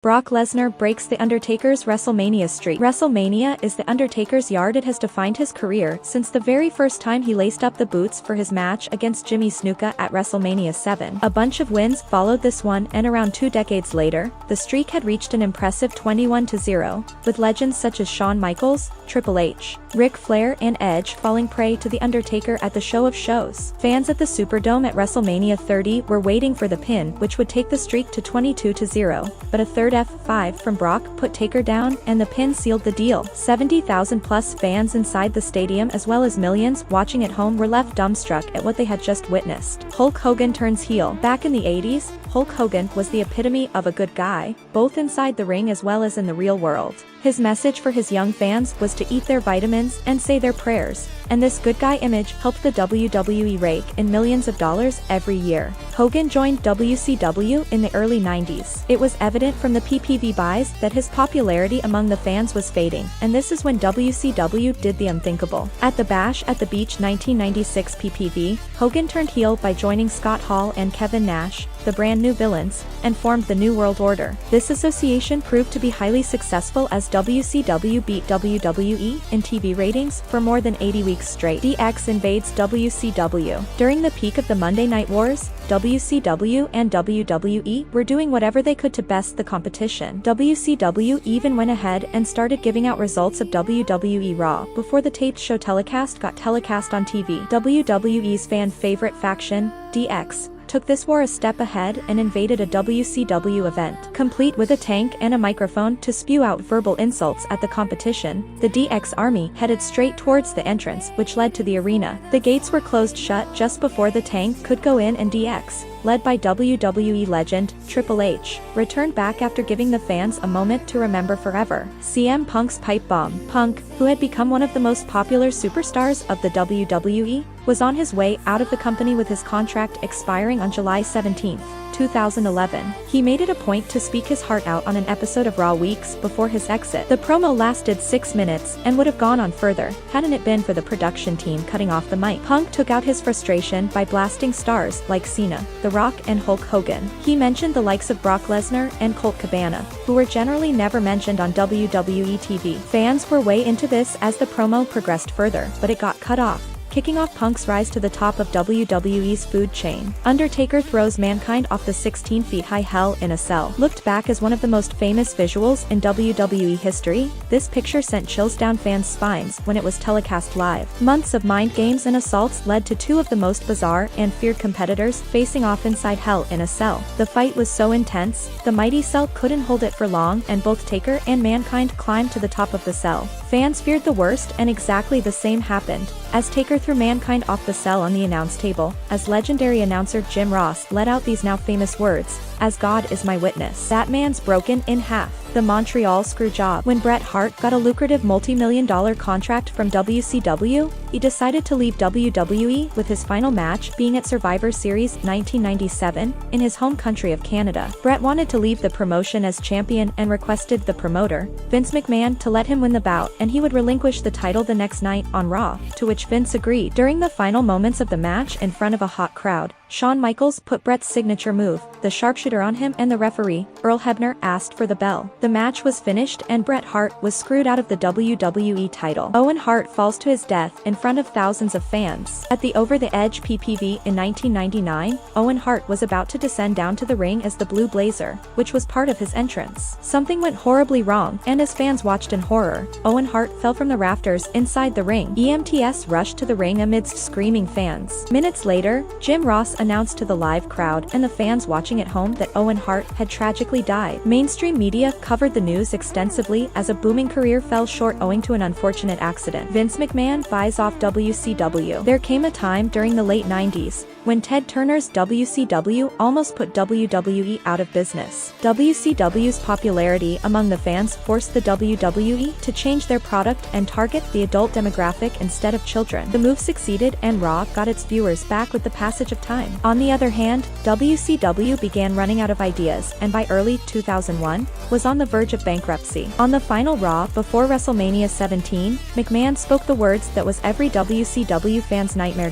Brock Lesnar breaks The Undertaker's WrestleMania streak. WrestleMania is The Undertaker's yard. It has defined his career since the very first time he laced up the boots for his match against Jimmy Snuka at WrestleMania 7. A bunch of wins followed this one, and around 2 decades later, the streak had reached an impressive 21-0, with legends such as Shawn Michaels, Triple H, Ric Flair and Edge falling prey to The Undertaker at the show of shows. Fans at the Superdome at WrestleMania 30 were waiting for the pin, which would take the streak to 22-0, but a third F5 from Brock put Taker down, and the pin sealed the deal. 70,000 plus fans inside the stadium as well as millions watching at home were left dumbstruck at what they had just witnessed. Hulk Hogan turns heel. Back in the 80s, Hulk Hogan was the epitome of a good guy, both inside the ring as well as in the real world. His message for his young fans was to eat their vitamins and say their prayers, and this good guy image helped the WWE rake in millions of dollars every year. Hogan joined WCW in the early 90s. It was evident from the PPV buys that his popularity among the fans was fading, and this is when WCW did the unthinkable. At the Bash at the Beach 1996 PPV, Hogan turned heel by joining Scott Hall and Kevin Nash, the brand new villains, and formed the New World Order. This association proved to be highly successful as WCW beat WWE in TV ratings for more than 80 weeks straight. DX invades WCW. During the peak of the Monday Night Wars, WCW and WWE were doing whatever they could to best the competition. WCW even went ahead and started giving out results of WWE Raw before the taped show telecast got telecast on TV. WWE's fan favorite faction, DX, took this war a step ahead and invaded a WCW event. Complete with a tank and a microphone to spew out verbal insults at the competition, the DX army headed straight towards the entrance, which led to the arena. The gates were closed shut just before the tank could go in, and DX, led by WWE legend Triple H, returned back after giving the fans a moment to remember forever. CM Punk's pipe bomb. Punk, who had become one of the most popular superstars of the WWE, was on his way out of the company with his contract expiring on July 17, 2011. He made it a point to speak his heart out on an episode of Raw weeks before his exit. The promo lasted 6 minutes and would have gone on further, hadn't it been for the production team cutting off the mic. Punk took out his frustration by blasting stars like Cena, The Rock and Hulk Hogan. He mentioned the likes of Brock Lesnar and Colt Cabana, who were generally never mentioned on WWE TV. Fans were way into this as the promo progressed further, but it got cut off, kicking off Punk's rise to the top of WWE's food chain. Undertaker throws Mankind off the 16 feet high Hell in a Cell. Looked back as one of the most famous visuals in WWE history, this picture sent chills down fans' spines when it was telecast live. Months of mind games and assaults led to 2 of the most bizarre and feared competitors facing off inside Hell in a Cell. The fight was so intense, the mighty cell couldn't hold it for long, and both Taker and Mankind climbed to the top of the cell. Fans feared the worst, and exactly the same happened, as Taker threw Mankind off the cell on the announce table, as legendary announcer Jim Ross let out these now famous words, "As God is my witness. That man's broken in half." The Montreal Screwjob. When Bret Hart got a lucrative multi-million-dollar contract from WCW, he decided to leave WWE, with his final match being at Survivor Series 1997 in his home country of Canada. Bret wanted to leave the promotion as champion and requested the promoter, Vince McMahon, to let him win the bout, and he would relinquish the title the next night on Raw, to which Vince agreed. During the final moments of the match in front of a hot crowd, Shawn Michaels put Bret's signature move, the sharpshooter, on him, and the referee, Earl Hebner, asked for the bell. The match was finished and Bret Hart was screwed out of the WWE title. Owen Hart falls to his death in front of thousands of fans. At the Over the Edge PPV in 1999, Owen Hart was about to descend down to the ring as the Blue Blazer, which was part of his entrance. Something went horribly wrong, and as fans watched in horror, Owen Hart fell from the rafters inside the ring. EMTs rushed to the ring amidst screaming fans. Minutes later, Jim Ross announced to the live crowd and the fans watching at home that Owen Hart had tragically died. Mainstream media covered the news extensively as a booming career fell short owing to an unfortunate accident. Vince McMahon buys off WCW. There came a time during the late 90s when Ted Turner's WCW almost put WWE out of business. WCW's popularity among the fans forced the WWE to change their product and target the adult demographic instead of children. The move succeeded, and Raw got its viewers back with the passage of time. wrestling. On the other hand, WCW began running out of ideas and by early 2001, was on the verge of bankruptcy. On the final Raw before WrestleMania 17, McMahon spoke the words that was every WCW fan's nightmare: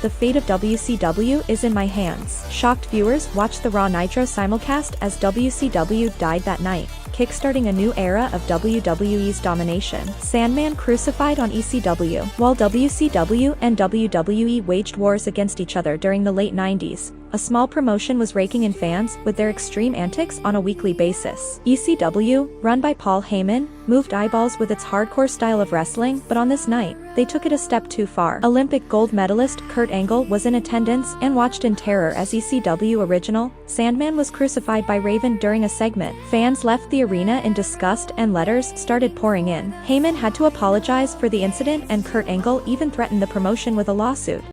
"The fate of WCW is in my hands." Shocked viewers watched the Raw Nitro simulcast as WCW died that night, kickstarting a new era of WWE's domination. Sandman crucified on ECW. While WCW and WWE waged wars against each other during the late 90s, a small promotion was raking in fans with their extreme antics on a weekly basis. ECW, run by Paul Heyman, moved eyeballs with its hardcore style of wrestling, but on this night, they took it a step too far. Olympic gold medalist Kurt Angle was in attendance and watched in terror as ECW original Sandman was crucified by Raven during a segment. Fans left the arena in disgust and letters started pouring in. Heyman had to apologize for the incident and Kurt Angle even threatened the promotion with a lawsuit.